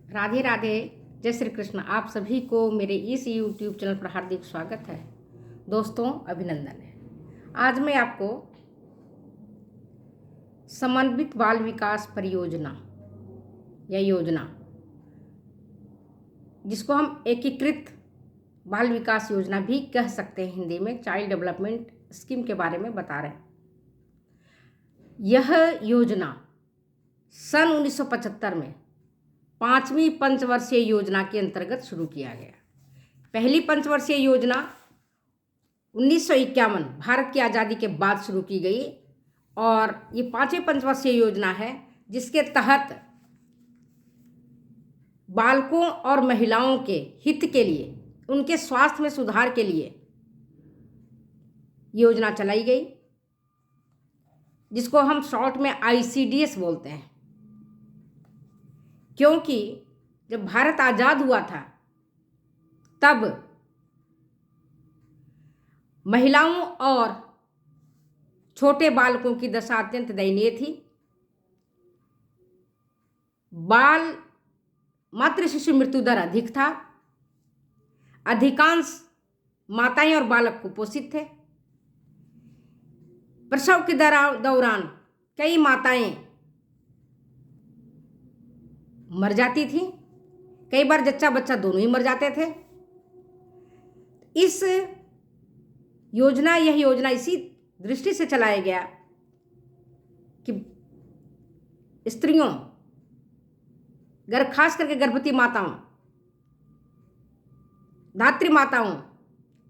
राधे राधे। जय श्री कृष्ण। आप सभी को मेरे इस यूट्यूब चैनल पर हार्दिक स्वागत है। दोस्तों, अभिनंदन है। आज मैं आपको समन्वित बाल विकास परियोजना या योजना, जिसको हम एकीकृत बाल विकास योजना भी कह सकते हैं, हिंदी में चाइल्ड डेवलपमेंट स्कीम के बारे में बता रहे हैं। यह योजना सन 1975 में 5वीं पंचवर्षीय योजना के अंतर्गत शुरू किया गया। पहली पंचवर्षीय योजना 1951 भारत की आज़ादी के बाद शुरू की गई और ये 5वीं पंचवर्षीय योजना है, जिसके तहत बालकों और महिलाओं के हित के लिए, उनके स्वास्थ्य में सुधार के लिए योजना चलाई गई, जिसको हम शॉर्ट में ICDS बोलते हैं। क्योंकि जब भारत आज़ाद हुआ था तब महिलाओं और छोटे बालकों की दशा अत्यंत दयनीय थी। मातृ शिशु मृत्यु दर अधिक था। अधिकांश माताएं और बालक कुपोषित थे। प्रसव के दौरान कई माताएं मर जाती थी, कई बार जच्चा बच्चा दोनों ही मर जाते थे। यह योजना इसी दृष्टि से चलाया गया कि स्त्रियों, खास करके गर्भवती माताओं, धात्री माताओं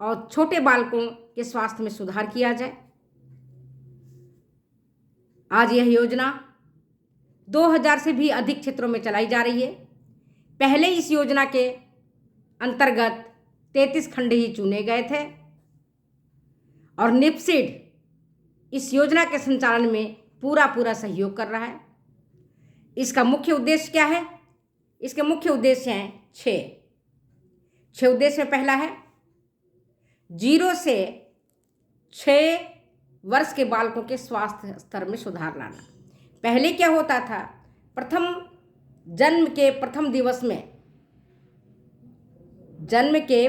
और छोटे बालकों के स्वास्थ्य में सुधार किया जाए। आज यह योजना 2000 से भी अधिक क्षेत्रों में चलाई जा रही है। पहले इस योजना के अंतर्गत 33 खंड ही चुने गए थे और निप्सिड इस योजना के संचालन में पूरा सहयोग कर रहा है। इसका मुख्य उद्देश्य क्या है? इसके मुख्य उद्देश्य हैं 6 उद्देश्य में पहला है 0 से 6 वर्ष के बालकों के स्वास्थ्य स्तर में सुधार लाना। पहले क्या होता था, जन्म के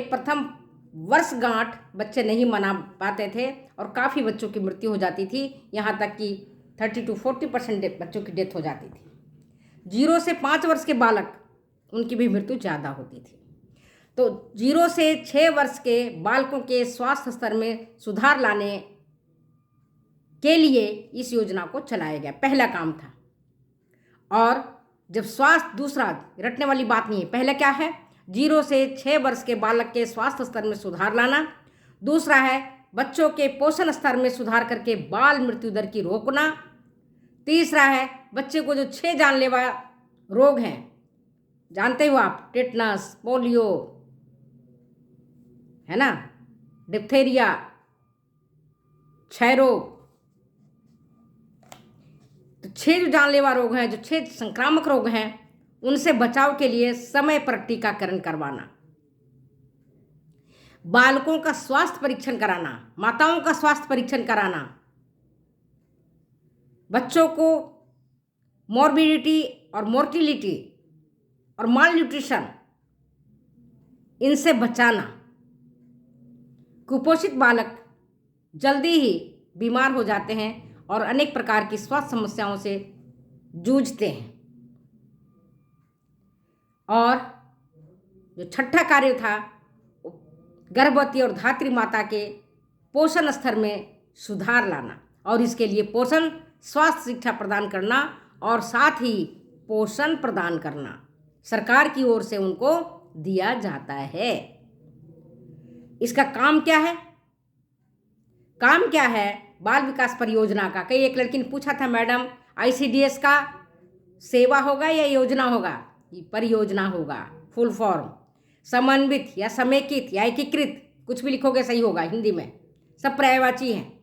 प्रथम वर्षगांठ बच्चे नहीं मना पाते थे और काफ़ी बच्चों की मृत्यु हो जाती थी। यहाँ तक कि 30 to 40% बच्चों की डेथ हो जाती थी। 0 से 5 वर्ष के बालक, उनकी भी मृत्यु ज़्यादा होती थी। तो 0 से 6 वर्ष के बालकों के स्वास्थ्य स्तर में सुधार लाने के लिए इस योजना को चलाया गया। पहला काम था। और जब स्वास्थ्य, दूसरा रटने वाली बात नहीं है, पहला क्या है? 0 से 6 वर्ष के बालक के स्वास्थ्य स्तर में सुधार लाना। दूसरा है बच्चों के पोषण स्तर में सुधार करके बाल मृत्यु दर की रोकना। तीसरा है बच्चे को जो 6 जानलेवा रोग हैं, जानते हो आप, टेटनस, पोलियो, है ना, डिप्थेरिया, क्षय रोग, तो 6 जो जानलेवा रोग हैं, जो 6 संक्रामक रोग हैं, उनसे बचाव के लिए समय पर टीकाकरण करवाना, बालकों का स्वास्थ्य परीक्षण कराना, माताओं का स्वास्थ्य परीक्षण कराना, बच्चों को मॉर्बिडिटी और मोर्टिलिटी और माल न्यूट्रिशन, इनसे बचाना। कुपोषित बालक जल्दी ही बीमार हो जाते हैं और अनेक प्रकार की स्वास्थ्य समस्याओं से जूझते हैं। और जो छठा कार्य था, गर्भवती और धात्री माता के पोषण स्तर में सुधार लाना और इसके लिए पोषण स्वास्थ्य शिक्षा प्रदान करना और साथ ही पोषण प्रदान करना सरकार की ओर से उनको दिया जाता है। इसका काम क्या है? बाल विकास परियोजना का। कई एक लड़की ने पूछा था, मैडम ICDS का सेवा होगा या योजना होगा? ये परियोजना होगा। फुल फॉर्म समन्वित या समेकित या एकीकृत, कुछ भी लिखोगे सही होगा, हिंदी में सब पर्यायवाची हैं।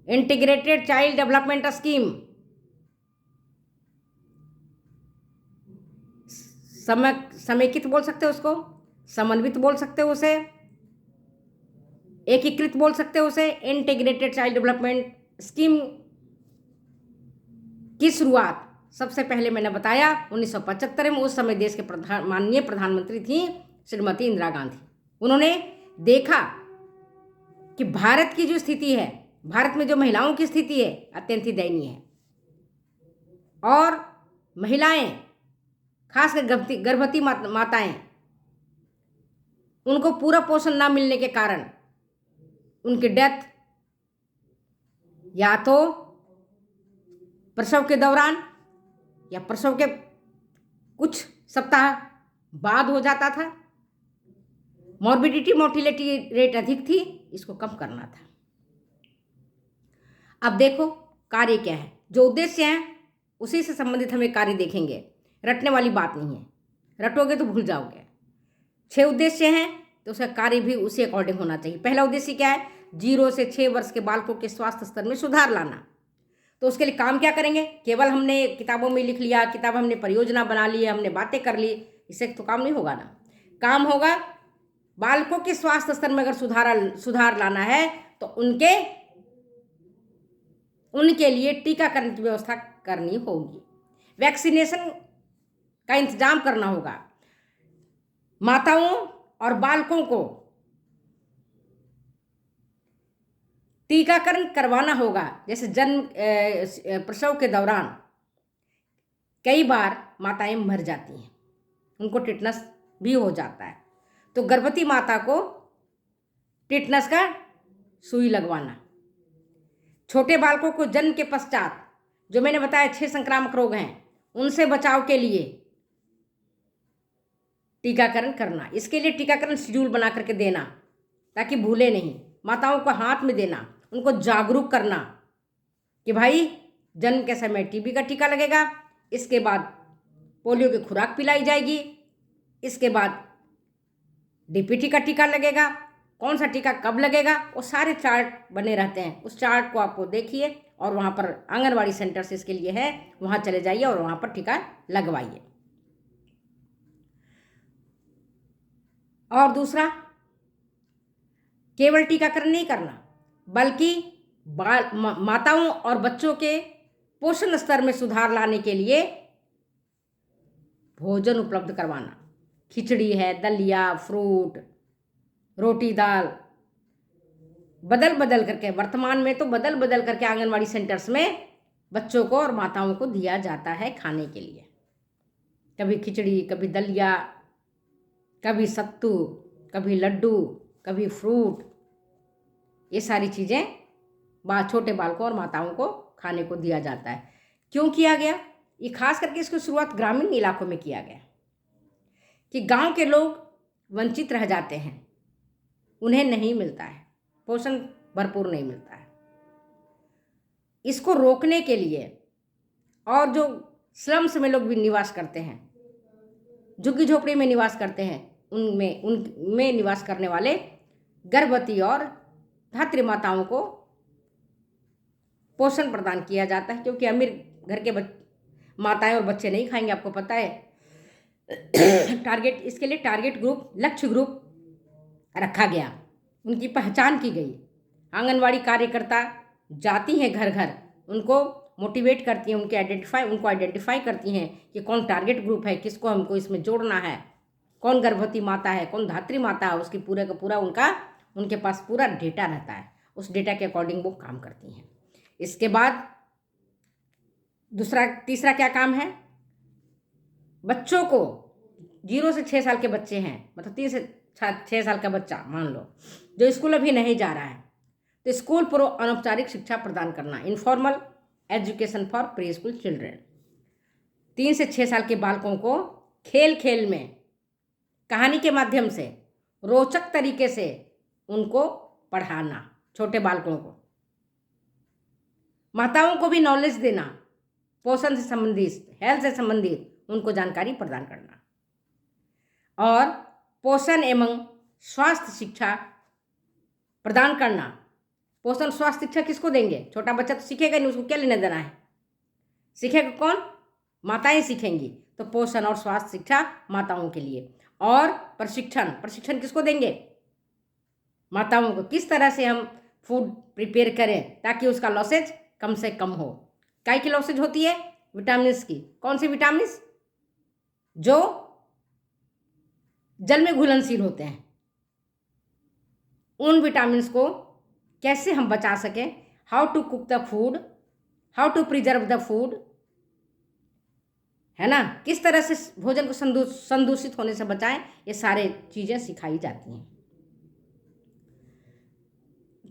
इंटीग्रेटेड चाइल्ड डेवलपमेंट स्कीम, समेकित बोल सकते हो उसको, समन्वित बोल सकते हो उसे, एकीकृत बोल सकते हो उसे। इंटीग्रेटेड चाइल्ड डेवलपमेंट स्कीम की शुरुआत सबसे पहले मैंने बताया 1975 में, उस समय देश के माननीय प्रधानमंत्री थी श्रीमती इंदिरा गांधी। उन्होंने देखा कि भारत की जो स्थिति है, भारत में जो महिलाओं की स्थिति है, अत्यंत ही दयनीय है। और महिलाएं, खासकर गर्भवती माताएं, उनको पूरा पोषण ना मिलने के कारण उनकी डेथ या तो प्रसव के दौरान या प्रसव के कुछ सप्ताह बाद हो जाता था। मॉर्बिडिटी मोर्टिलिटी रेट अधिक थी, इसको कम करना था। अब देखो कार्य क्या है, जो उद्देश्य है उसी से संबंधित हम एक कार्य देखेंगे। रटने वाली बात नहीं है, रटोगे तो भूल जाओगे। 6 उद्देश्य हैं तो उसका कार्य भी उसी अकॉर्डिंग होना चाहिए। पहला उद्देश्य क्या है? 0 से 6 वर्ष के बालकों के स्वास्थ्य स्तर में सुधार लाना। तो उसके लिए काम क्या करेंगे? केवल हमने किताबों में लिख लिया, किताब हमने परियोजना बना ली, हमने बातें कर ली, इससे तो काम नहीं होगा ना। काम होगा बालकों के स्वास्थ्य स्तर में अगर सुधार लाना है तो उनके लिए टीकाकरण की व्यवस्था करनी होगी, वैक्सीनेशन का इंतजाम करना होगा, माताओं और बालकों को टीकाकरण करवाना होगा। जैसे प्रसव के दौरान कई बार माताएं मर जाती हैं, उनको टिटनस भी हो जाता है, तो गर्भवती माता को टिटनस का सुई लगवाना। छोटे बालकों को जन्म के पश्चात, जो मैंने बताया 6 संक्रामक रोग हैं, उनसे बचाव के लिए टीकाकरण करना। इसके लिए टीकाकरण शेड्यूल बना करके देना ताकि भूले नहीं। माताओं को हाथ में देना, उनको जागरूक करना कि भाई जन्म के समय टीबी का टीका लगेगा, इसके बाद पोलियो की खुराक पिलाई जाएगी, इसके बाद डीपीटी का टीका लगेगा, कौन सा टीका कब लगेगा, वो सारे चार्ट बने रहते हैं। उस चार्ट को आपको देखिए और वहाँ पर आंगनवाड़ी सेंटर से इसके लिए है, वहाँ चले जाइए और वहाँ पर टीका लगवाइए। और दूसरा, केवल टीकाकरण नहीं करना बल्कि माताओं और बच्चों के पोषण स्तर में सुधार लाने के लिए भोजन उपलब्ध करवाना। खिचड़ी है, दलिया, फ्रूट, रोटी, दाल, बदल बदल करके, वर्तमान में तो बदल बदल करके आंगनवाड़ी सेंटर्स में बच्चों को और माताओं को दिया जाता है खाने के लिए। कभी खिचड़ी, कभी दलिया, कभी सत्तू, कभी लड्डू, कभी फ्रूट, ये सारी चीज़ें छोटे बालकों और माताओं को खाने को दिया जाता है। क्यों किया गया? ये खास करके इसकी शुरुआत ग्रामीण इलाकों में किया गया कि गांव के लोग वंचित रह जाते हैं, उन्हें नहीं मिलता है, पोषण भरपूर नहीं मिलता है। इसको रोकने के लिए, और जो स्लम्स में लोग भी निवास करते हैं, झुग्गी झोपड़ी में निवास करते हैं, उनमें निवास करने वाले गर्भवती और धात्री माताओं को पोषण प्रदान किया जाता है, क्योंकि अमीर घर के माताएं और बच्चे नहीं खाएंगे, आपको पता है। इसके लिए टारगेट ग्रुप, लक्ष्य ग्रुप रखा गया, उनकी पहचान की गई। आंगनवाड़ी कार्यकर्ता जाती हैं घर घर, उनको मोटिवेट करती हैं, उनको आइडेंटिफाई करती हैं कि कौन टारगेट ग्रुप है, किसको हमको इसमें जोड़ना है, कौन गर्भवती माता है, कौन धात्री माता है, उसकी पूरे का पूरा उनके पास पूरा डेटा रहता है। उस डेटा के अकॉर्डिंग वो काम करती हैं। इसके बाद तीसरा क्या काम है? बच्चों को 0 से 6 साल के बच्चे हैं, मतलब 3 से 6 साल का बच्चा मान लो, जो स्कूल अभी नहीं जा रहा है, तो स्कूल पूर्व अनौपचारिक शिक्षा प्रदान करना, informal education for pre school children. 3 से 6 साल के बालकों को खेल खेल में, कहानी के माध्यम से, रोचक तरीके से उनको पढ़ाना, छोटे बालकों को। माताओं को भी नॉलेज देना, पोषण से संबंधित, हेल्थ से संबंधित उनको जानकारी प्रदान करना, और पोषण एवं स्वास्थ्य शिक्षा प्रदान करना। पोषण स्वास्थ्य शिक्षा किसको देंगे? छोटा बच्चा तो सीखेगा नहीं, उसको क्या लेना देना है? सीखेगा कौन? माताएं सीखेंगी। तो पोषण और स्वास्थ्य शिक्षा माताओं के लिए। और प्रशिक्षण किसको देंगे? माताओं को। किस तरह से हम फूड प्रिपेयर करें ताकि उसका लॉसेज कम से कम हो। काय की लॉसेज होती है? विटामिन्स की। कौन सी विटामिन्स? जो जल में घुलनशील होते हैं। उन विटामिन्स को कैसे हम बचा सकें, how to cook the food, how to preserve the food, है ना, किस तरह से भोजन को संदूषित होने से बचाएं, ये सारे चीज़ें सिखाई जाती हैं।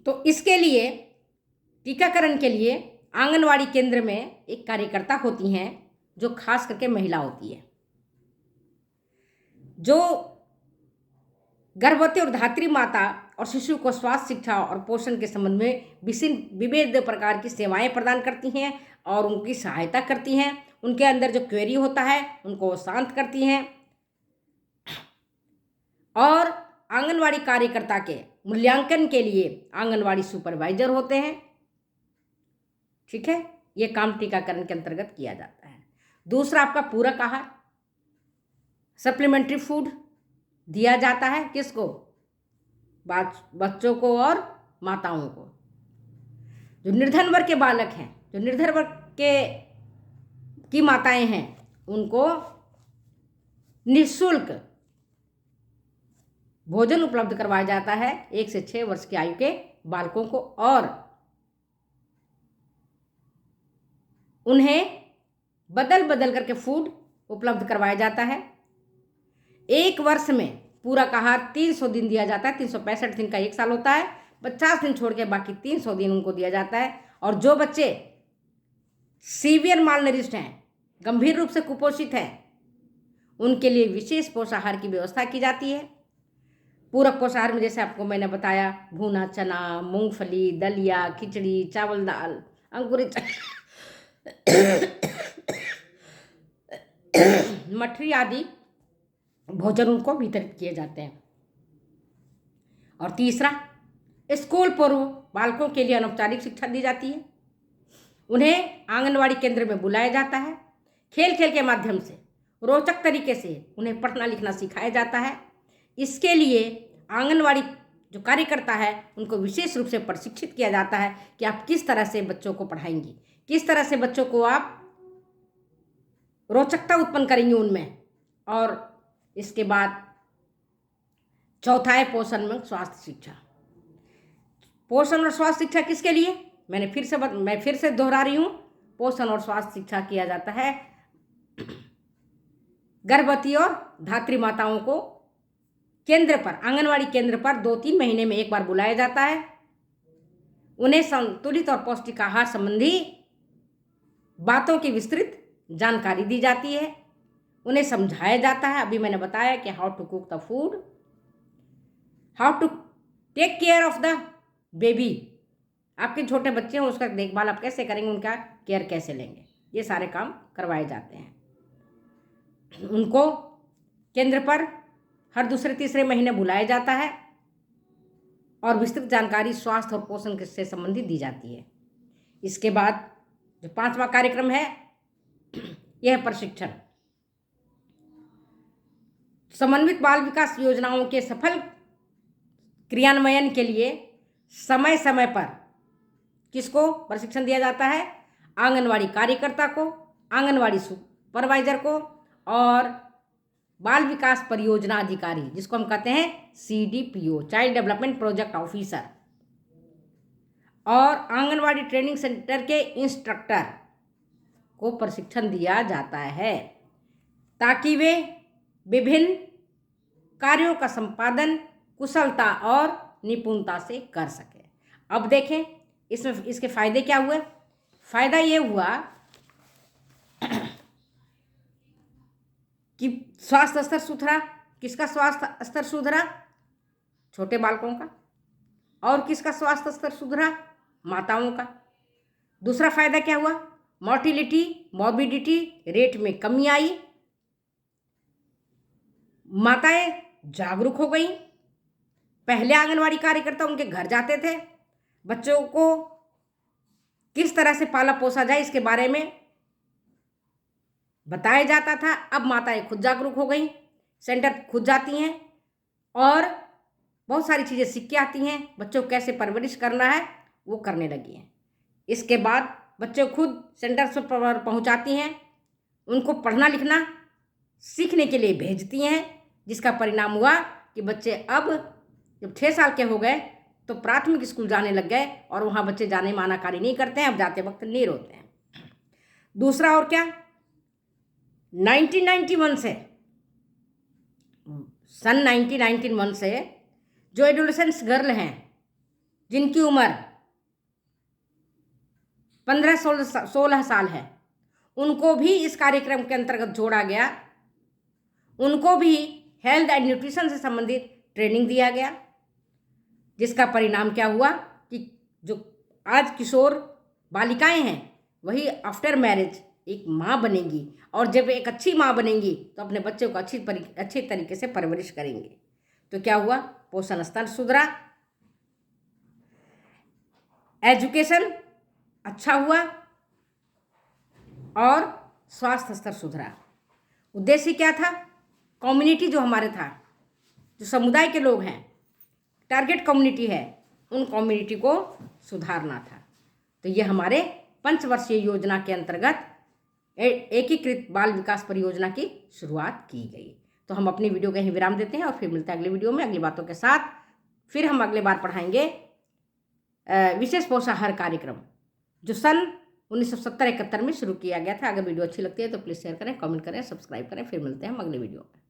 तो इसके लिए टीकाकरण के लिए आंगनवाड़ी केंद्र में एक कार्यकर्ता होती हैं जो खास करके महिला होती है, जो गर्भवती और धात्री माता और शिशु को स्वास्थ्य, शिक्षा और पोषण के संबंध में विविध प्रकार की सेवाएं प्रदान करती हैं और उनकी सहायता करती हैं। उनके अंदर जो क्वेरी होता है उनको वो शांत करती हैं। और आंगनवाड़ी कार्यकर्ता के मूल्यांकन के लिए आंगनवाड़ी सुपरवाइजर होते हैं। ठीक है, ये काम टीकाकरण के अंतर्गत किया जाता है। दूसरा आपका पूरक आहार, सप्लीमेंट्री फूड दिया जाता है। किसको? बच्चों को और माताओं को। जो निर्धन वर्ग के बालक हैं, जो निर्धन वर्ग की माताएं हैं, उनको निःशुल्क भोजन उपलब्ध करवाया जाता है 1 से 6 वर्ष की आयु के बालकों को, और उन्हें बदल बदल करके फूड उपलब्ध करवाया जाता है। 1 वर्ष में पूरक आहार 300 दिन दिया जाता है। 365 दिन का 1 साल होता है। 50 दिन छोड़ के बाकी 300 दिन उनको दिया जाता है। और जो बच्चे सीवियर मालनरिश्ड हैं, गंभीर रूप से कुपोषित हैं, उनके लिए विशेष पोषाहार की व्यवस्था की जाती है। पूरक पोषाहार में जैसे आपको मैंने बताया, भुना चना, मूंगफली, दलिया, खिचड़ी, चावल दाल, अंकुरित मठरी आदि भोजन उनको वितरित किए जाते हैं। और तीसरा, स्कूल पूर्व बालकों के लिए अनौपचारिक शिक्षा दी जाती है। उन्हें आंगनवाड़ी केंद्र में बुलाया जाता है। खेल खेल के माध्यम से रोचक तरीके से उन्हें पढ़ना लिखना सिखाया जाता है। इसके लिए आंगनवाड़ी जो कार्यकर्ता है उनको विशेष रूप से प्रशिक्षित किया जाता है कि आप किस तरह से बच्चों को पढ़ाएंगी, किस तरह से बच्चों को आप रोचकता उत्पन्न करेंगी उनमें। और इसके बाद चौथा है पोषण में स्वास्थ्य शिक्षा। पोषण और स्वास्थ्य शिक्षा किसके लिए? मैं फिर से दोहरा रही हूँ, पोषण और स्वास्थ्य शिक्षा किया जाता है गर्भवती और धात्री माताओं को केंद्र पर, आंगनवाड़ी केंद्र पर 2-3 महीने में एक बार बुलाया जाता है। उन्हें संतुलित और पौष्टिक आहार संबंधी बातों की विस्तृत जानकारी दी जाती है। उन्हें समझाया जाता है, अभी मैंने बताया कि how to cook the food, how to take care of the baby. आपके छोटे बच्चे हैं, उसका देखभाल आप कैसे करेंगे, उनका केयर कैसे लेंगे, ये सारे काम करवाए जाते हैं। उनको केंद्र पर हर दूसरे तीसरे महीने बुलाया जाता है और विस्तृत जानकारी स्वास्थ्य और पोषण से संबंधित दी जाती है। इसके बाद जो 5वां कार्यक्रम है यह है प्रशिक्षण। समन्वित बाल विकास योजनाओं के सफल क्रियान्वयन के लिए समय समय पर किसको प्रशिक्षण दिया जाता है? आंगनवाड़ी कार्यकर्ता को, आंगनवाड़ी सुपरवाइजर को और बाल विकास परियोजना अधिकारी, जिसको हम कहते हैं CDPO, child development project officer, और आंगनवाड़ी ट्रेनिंग सेंटर के इंस्ट्रक्टर को प्रशिक्षण दिया जाता है ताकि वे विभिन्न कार्यों का संपादन कुशलता और निपुणता से कर सके। अब देखें इसमें इसके फायदे क्या हुए। फायदा ये हुआ कि स्वास्थ्य स्तर सुधरा। किसका स्वास्थ्य स्तर सुधरा? छोटे बालकों का। और किसका स्वास्थ्य स्तर सुधरा? माताओं का। दूसरा फायदा क्या हुआ? मोर्टिलिटी मॉर्बिडिटी रेट में कमी आई। माताएं जागरूक हो गई। पहले आंगनवाड़ी कार्यकर्ता उनके घर जाते थे, बच्चों को किस तरह से पाला पोसा जाए इसके बारे में बताया जाता था। अब माताएं खुद जागरूक हो गई, सेंटर खुद जाती हैं और बहुत सारी चीज़ें सीख के आती हैं। बच्चों को कैसे परवरिश करना है वो करने लगी हैं। इसके बाद बच्चे खुद सेंटर्स पर पहुंचाती हैं, उनको पढ़ना लिखना सीखने के लिए भेजती हैं, जिसका परिणाम हुआ कि बच्चे अब जब 6 साल के हो गए तो प्राथमिक स्कूल जाने लग गए और वहाँ बच्चे जाने में आनाकानी नहीं करते हैं, अब जाते वक्त नहीं रोते हैं। दूसरा और क्या, 1991 से सन 1991 से जो एडोलेसेंस गर्ल हैं जिनकी उम्र 15-16 साल है, उनको भी इस कार्यक्रम के अंतर्गत जोड़ा गया। उनको भी हेल्थ एंड न्यूट्रिशन से संबंधित ट्रेनिंग दिया गया, जिसका परिणाम क्या हुआ कि जो आज किशोर बालिकाएं हैं वही आफ्टर मैरिज एक माँ बनेंगी, और जब एक अच्छी माँ बनेंगी तो अपने बच्चों को अच्छी तरीके से परवरिश करेंगे। तो क्या हुआ, पोषण स्तर सुधरा, एजुकेशन अच्छा हुआ और स्वास्थ्य स्तर सुधरा। उद्देश्य क्या था, कम्युनिटी जो हमारे था, जो समुदाय के लोग हैं, टारगेट कम्युनिटी है, उन कम्युनिटी को सुधारना था। तो ये हमारे 5 वर्षीय योजना के अंतर्गत एकीकृत बाल विकास परियोजना की शुरुआत की गई। तो हम अपनी वीडियो को यहीं विराम देते हैं और फिर मिलते हैं अगली वीडियो में अगली बातों के साथ। फिर हम अगले बार पढ़ाएंगे विशेष पोषाहार कार्यक्रम जो सन 1970-71 में शुरू किया गया था। अगर वीडियो अच्छी लगती है तो प्लीज़ शेयर करें, कमेंट करें, सब्सक्राइब करें। फिर मिलते हैं हम अगले वीडियो में।